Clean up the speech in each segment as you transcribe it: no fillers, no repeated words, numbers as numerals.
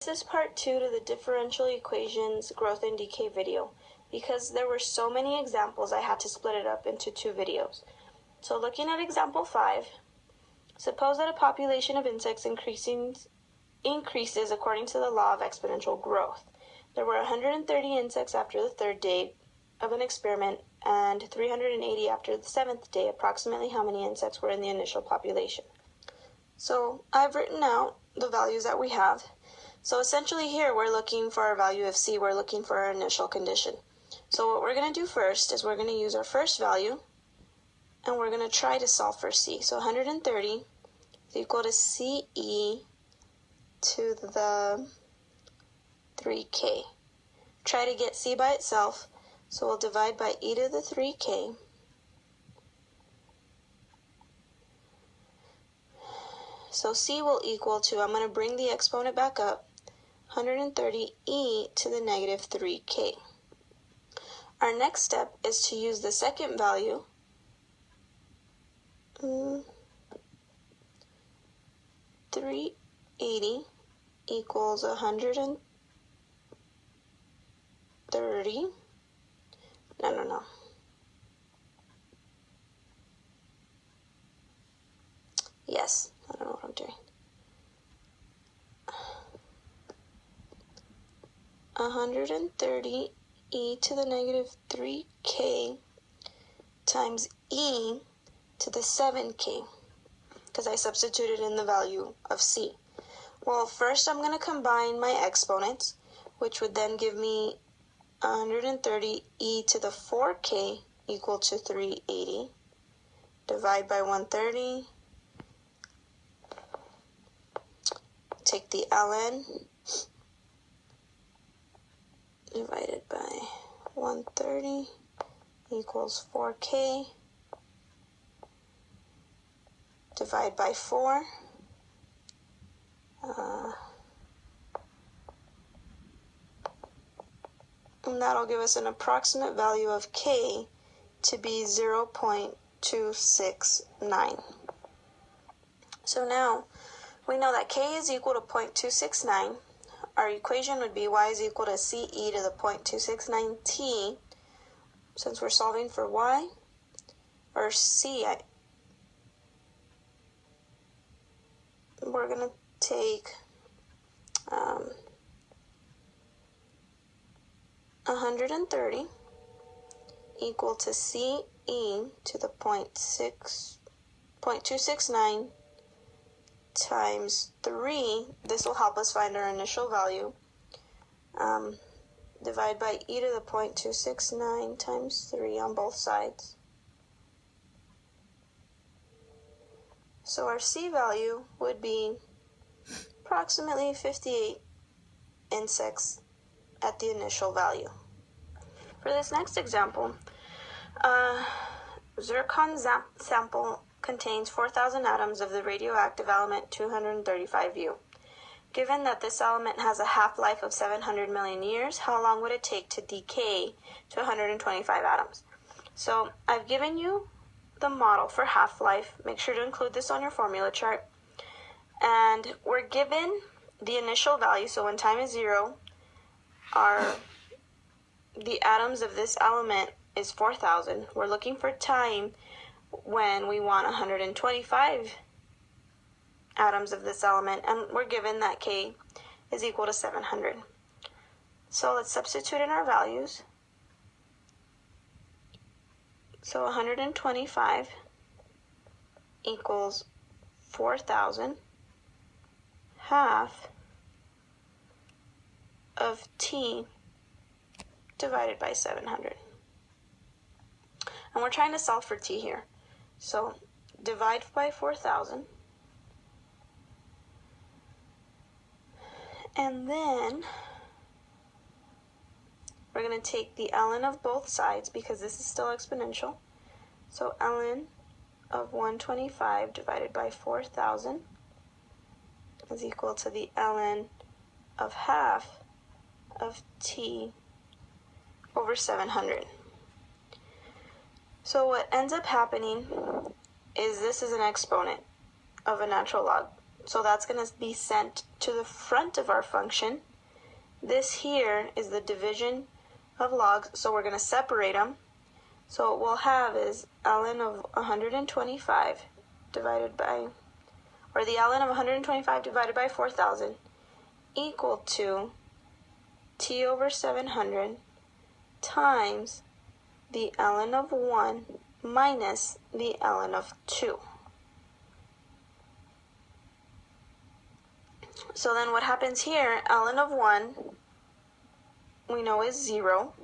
This is part 2 to the differential equations growth and decay video. Because there were so many examples, I had to split it up into 2 videos. So looking at example 5, suppose that a population of insects increases according to the law of exponential growth. There were 130 insects after the 3rd day of an experiment and 380 after the 7th day. Approximately how many insects were in the initial population? So I've written out the values that we have. So essentially here we're looking for our value of C, we're looking for our initial condition. So what we're going to do first is we're going to use our first value and we're going to try to solve for C. So 130 is equal to CE to the 3K. Try to get C by itself, so we'll divide by e to the 3K. So C will equal to, I'm going to bring the exponent back up, 130e to the negative 3K. Our next step is to use the second value, 380 equals 130, no. Yes, I don't know what I'm doing. 130 e to the negative 3K times e to the 7K, because I substituted in the value of C. Well, first I'm going to combine my exponents, which would then give me 130 e to the 4K equal to 380. Divide by 130. Take the ln divided by 130 equals 4K. Divide by 4. And that'll give us an approximate value of K to be 0.269. So now we know that K is equal to 0.269. Our equation would be y is equal to CE to the 0.269t. Since we're solving for y, or C, we're going to take 130 equal to CE to the 0.269 times 3. This will help us find our initial value. Divide by e to the 0.269 times 3 on both sides. So our C value would be approximately 58 insects at the initial value. For this next example, zircon sample contains 4,000 atoms of the radioactive element 235U. Given that this element has a half-life of 700 million years, how long would it take to decay to 125 atoms? So I've given you the model for half-life. Make sure to include this on your formula chart. And we're given the initial value, so when time is 0, the atoms of this element is 4,000. We're looking for time when we want 125 atoms of this element, and we're given that K is equal to 700. So let's substitute in our values. So 125 equals 4,000 half of T divided by 700. And we're trying to solve for T here. So divide by 4,000. And then we're going to take the ln of both sides because this is still exponential. So ln of 125 divided by 4,000 is equal to the ln of half of T over 700. So what ends up happening is this is an exponent of a natural log So that's going to be sent to the front of our function. This here is the division of logs, so we're going to separate them. So what we'll have is ln of 125 divided by, or the ln of 125 divided by 4,000 equal to t over 700 times the ln of 1 minus the ln of 2. So then what happens here, ln of 1 we know is 0.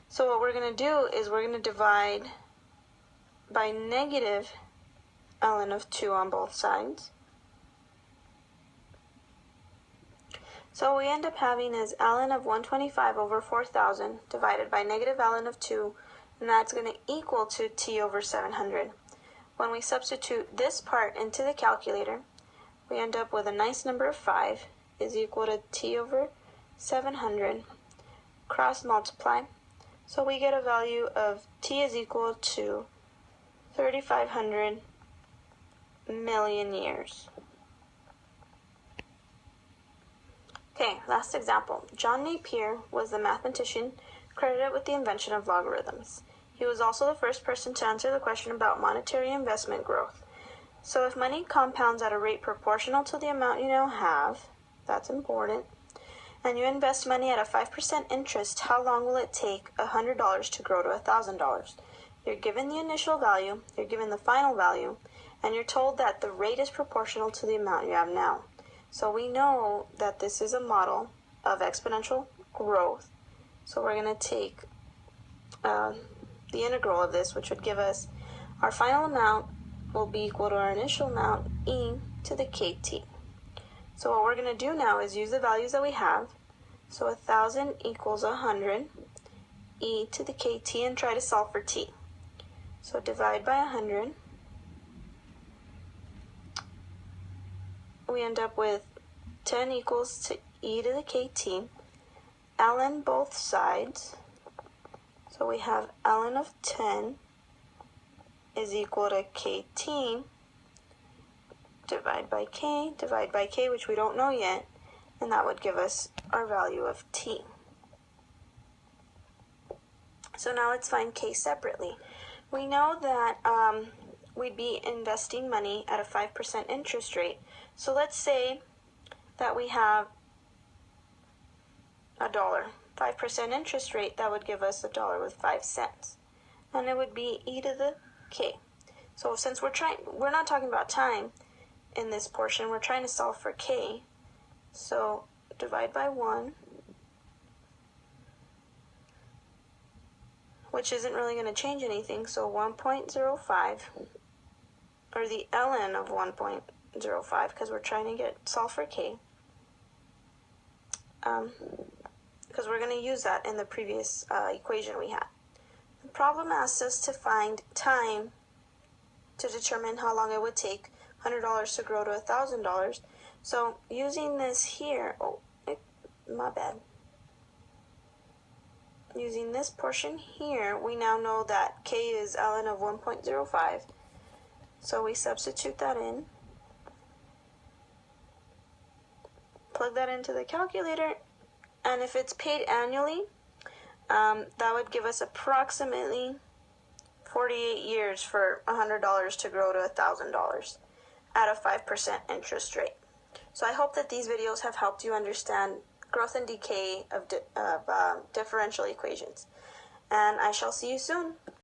So what we're going to do is we're going to divide by negative ln of 2 on both sides. So we end up having is ln of 125 over 4,000 divided by negative ln of 2, and that's going to equal to t over 700. When we substitute this part into the calculator, we end up with a nice number of 5 is equal to t over 700, cross multiply. So we get a value of t is equal to 3,500 million years. Okay, last example. John Napier was the mathematician credited with the invention of logarithms. He was also the first person to answer the question about monetary investment growth. So if money compounds at a rate proportional to the amount you now have, that's important, and you invest money at a 5% interest, how long will it take $100 to grow to $1,000? You're given the initial value, you're given the final value, and you're told that the rate is proportional to the amount you have now. So we know that this is a model of exponential growth. So we're going to take the integral of this, which would give us our final amount will be equal to our initial amount, e to the kt. So what we're going to do now is use the values that we have. So 1,000 equals 100, e to the kt, and try to solve for t. So divide by 100. We end up with 10 equals to e to the kt. Ln both sides. So we have ln of 10 is equal to kt divide by k, which we don't know yet, and that would give us our value of t. So now let's find k separately. We know that we'd be investing money at a 5% interest rate. So let's say that we have $1, 5% interest rate, that would give us $1 with 5 cents. And it would be e to the k. So since we're not talking about time in this portion, we're trying to solve for k. So divide by 1, which isn't really going to change anything, so 1.05, or the ln of 1.05, because we're trying to solve for k, because we're going to use that in the previous equation we had. The problem asks us to find time to determine how long it would take $100 to grow to $1,000. So using this here, my bad. Using this portion here, we now know that k is ln of 1.05. So we substitute that in, plug that into the calculator, and if it's paid annually, that would give us approximately 48 years for $100 to grow to $1,000 at a 5% interest rate. So I hope that these videos have helped you understand growth and decay of differential equations. And I shall see you soon.